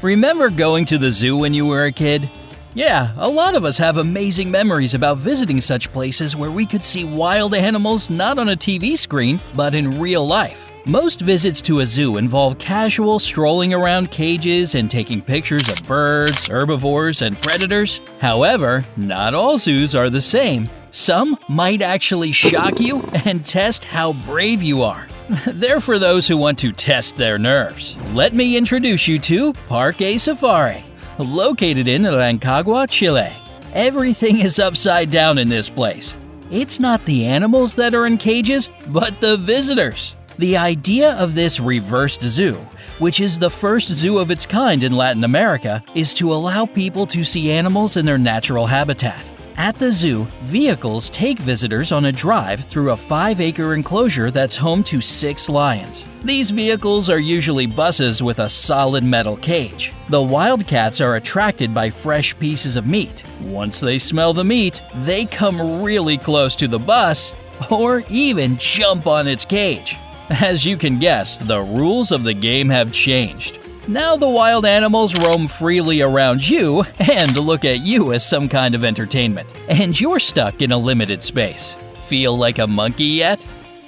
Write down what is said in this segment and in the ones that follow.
Remember going to the zoo when you were a kid? Yeah, a lot of us have amazing memories about visiting such places where we could see wild animals not on a TV screen, but in real life. Most visits to a zoo involve casual strolling around cages and taking pictures of birds, herbivores, and predators. However, not all zoos are the same. Some might actually shock you and test how brave you are. They're for those who want to test their nerves. Let me introduce you to Parque Safari, located in Rancagua, Chile. Everything is upside down in this place. It's not the animals that are in cages, but the visitors. The idea of this reversed zoo, which is the first zoo of its kind in Latin America, is to allow people to see animals in their natural habitat. At the zoo, vehicles take visitors on a drive through a 5-acre enclosure that's home to 6 lions. These vehicles are usually buses with a solid metal cage. The wildcats are attracted by fresh pieces of meat. Once they smell the meat, they come really close to the bus or even jump on its cage. As you can guess, the rules of the game have changed. Now the wild animals roam freely around you and look at you as some kind of entertainment, and you're stuck in a limited space. Feel like a monkey yet?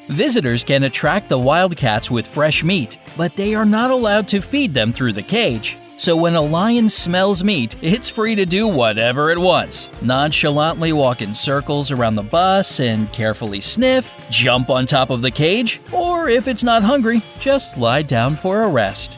Visitors can attract the wildcats with fresh meat, but they are not allowed to feed them through the cage. So when a lion smells meat, it's free to do whatever it wants. Nonchalantly walk in circles around the bus and carefully sniff, jump on top of the cage, or if it's not hungry, just lie down for a rest.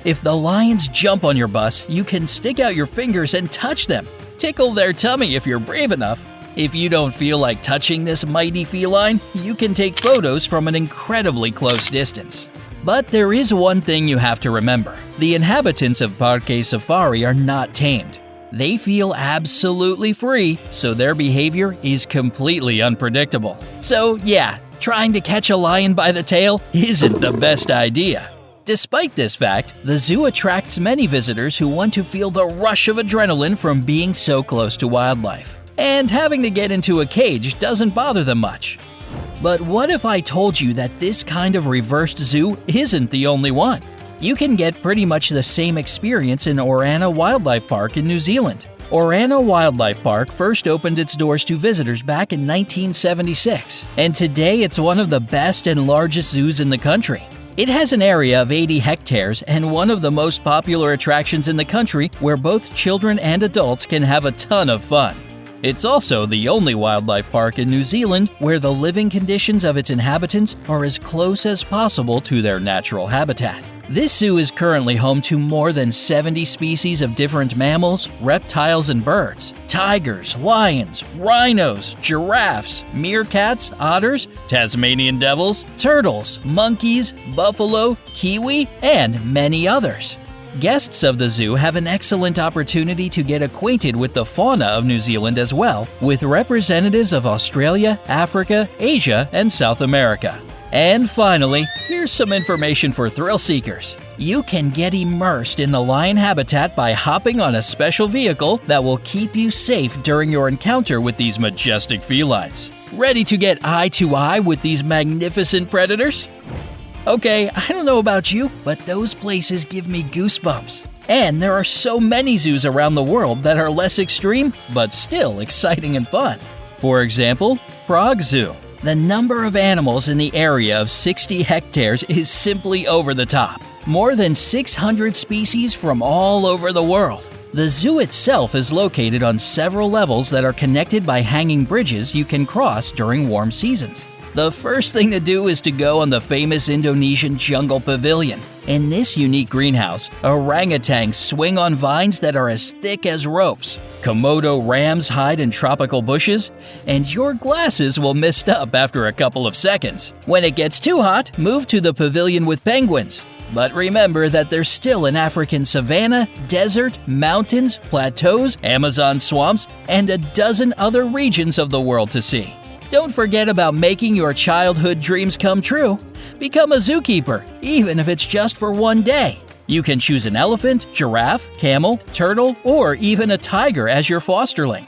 If the lions jump on your bus, you can stick out your fingers and touch them. Tickle their tummy if you're brave enough. If you don't feel like touching this mighty feline, you can take photos from an incredibly close distance. But there is one thing you have to remember. The inhabitants of Parque Safari are not tamed. They feel absolutely free, so their behavior is completely unpredictable. So yeah, trying to catch a lion by the tail isn't the best idea. Despite this fact, the zoo attracts many visitors who want to feel the rush of adrenaline from being so close to wildlife. And having to get into a cage doesn't bother them much. But what if I told you that this kind of reversed zoo isn't the only one? You can get pretty much the same experience in Orana Wildlife Park in New Zealand. Orana Wildlife Park first opened its doors to visitors back in 1976, and today it's one of the best and largest zoos in the country. It has an area of 80 hectares and one of the most popular attractions in the country where both children and adults can have a ton of fun. It's also the only wildlife park in New Zealand where the living conditions of its inhabitants are as close as possible to their natural habitat. This zoo is currently home to more than 70 species of different mammals, reptiles, and birds. Tigers, lions, rhinos, giraffes, meerkats, otters, Tasmanian devils, turtles, monkeys, buffalo, kiwi, and many others. Guests of the zoo have an excellent opportunity to get acquainted with the fauna of New Zealand as well, with representatives of Australia, Africa, Asia, and South America. And finally, here's some information for thrill seekers. You can get immersed in the lion habitat by hopping on a special vehicle that will keep you safe during your encounter with these majestic felines. Ready to get eye to eye with these magnificent predators? Okay, I don't know about you, but those places give me goosebumps. And there are so many zoos around the world that are less extreme, but still exciting and fun. For example, Prague Zoo. The number of animals in the area of 60 hectares is simply over the top. More than 600 species from all over the world. The zoo itself is located on several levels that are connected by hanging bridges you can cross during warm seasons. The first thing to do is to go on the famous Indonesian Jungle Pavilion. In this unique greenhouse, orangutans swing on vines that are as thick as ropes. Komodo rams hide in tropical bushes, and your glasses will mist up after a couple of seconds. When it gets too hot, move to the pavilion with penguins. But remember that there's still an African savanna, desert, mountains, plateaus, Amazon swamps, and a dozen other regions of the world to see. Don't forget about making your childhood dreams come true. Become a zookeeper, even if it's just for one day. You can choose an elephant, giraffe, camel, turtle, or even a tiger as your fosterling.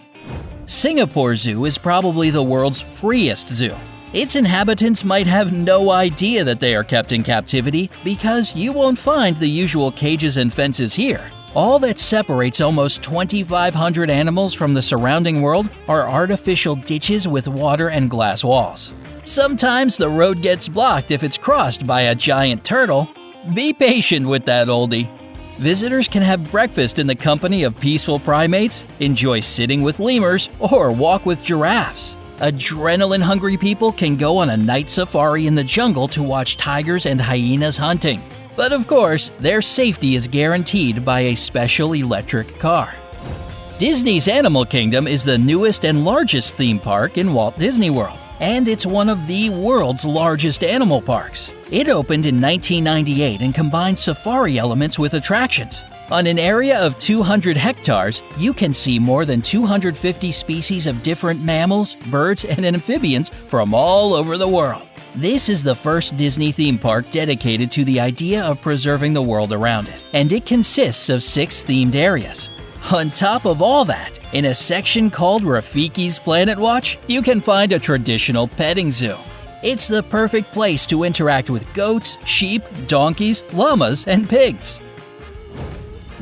Singapore Zoo is probably the world's freest zoo. Its inhabitants might have no idea that they are kept in captivity because you won't find the usual cages and fences here. All that separates almost 2,500 animals from the surrounding world are artificial ditches with water and glass walls. Sometimes the road gets blocked if it's crossed by a giant turtle. Be patient with that oldie. Visitors can have breakfast in the company of peaceful primates, enjoy sitting with lemurs, or walk with giraffes. Adrenaline-hungry people can go on a night safari in the jungle to watch tigers and hyenas hunting. But of course, their safety is guaranteed by a special electric car. Disney's Animal Kingdom is the newest and largest theme park in Walt Disney World, and it's one of the world's largest animal parks. It opened in 1998 and combines safari elements with attractions. On an area of 200 hectares, you can see more than 250 species of different mammals, birds, and amphibians from all over the world. This is the first Disney theme park dedicated to the idea of preserving the world around it, and it consists of 6 themed areas. On top of all that, in a section called Rafiki's Planet Watch, you can find a traditional petting zoo. It's the perfect place to interact with goats, sheep, donkeys, llamas, and pigs.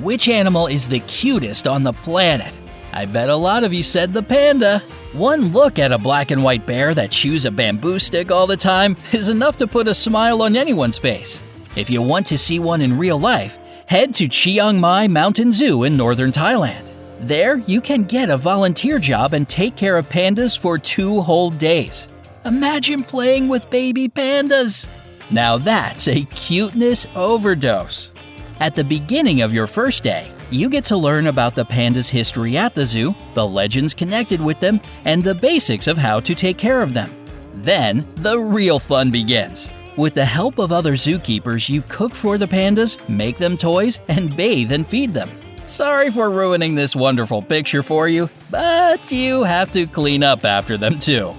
Which animal is the cutest on the planet? I bet a lot of you said the panda. One look at a black and white bear that chews a bamboo stick all the time is enough to put a smile on anyone's face. If you want to see one in real life, head to Chiang Mai Mountain Zoo in northern Thailand. There, you can get a volunteer job and take care of pandas for 2 whole days. Imagine playing with baby pandas! Now that's a cuteness overdose. At the beginning of your first day, you get to learn about the panda's history at the zoo, the legends connected with them, and the basics of how to take care of them. Then, the real fun begins. With the help of other zookeepers, you cook for the pandas, make them toys, and bathe and feed them. Sorry for ruining this wonderful picture for you, but you have to clean up after them too.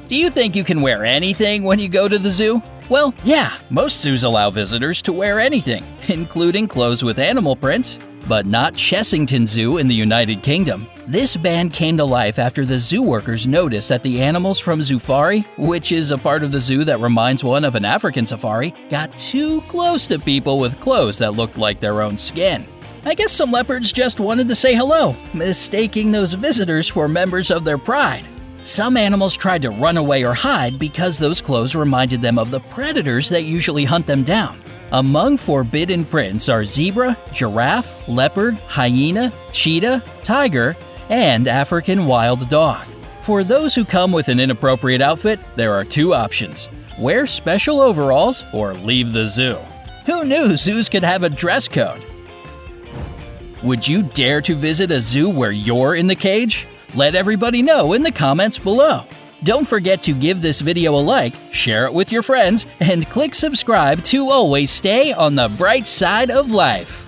Do you think you can wear anything when you go to the zoo? Well, yeah, most zoos allow visitors to wear anything, including clothes with animal prints. But not Chessington Zoo in the United Kingdom. This ban came to life after the zoo workers noticed that the animals from Zoofari, which is a part of the zoo that reminds one of an African safari, got too close to people with clothes that looked like their own skin. I guess some leopards just wanted to say hello, mistaking those visitors for members of their pride. Some animals tried to run away or hide because those clothes reminded them of the predators that usually hunt them down. Among forbidden prints are zebra, giraffe, leopard, hyena, cheetah, tiger, and African wild dog. For those who come with an inappropriate outfit, there are 2 options: wear special overalls or leave the zoo. Who knew zoos could have a dress code? Would you dare to visit a zoo where you're in the cage? Let everybody know in the comments below. Don't forget to give this video a like, share it with your friends, and click subscribe to always stay on the bright side of life.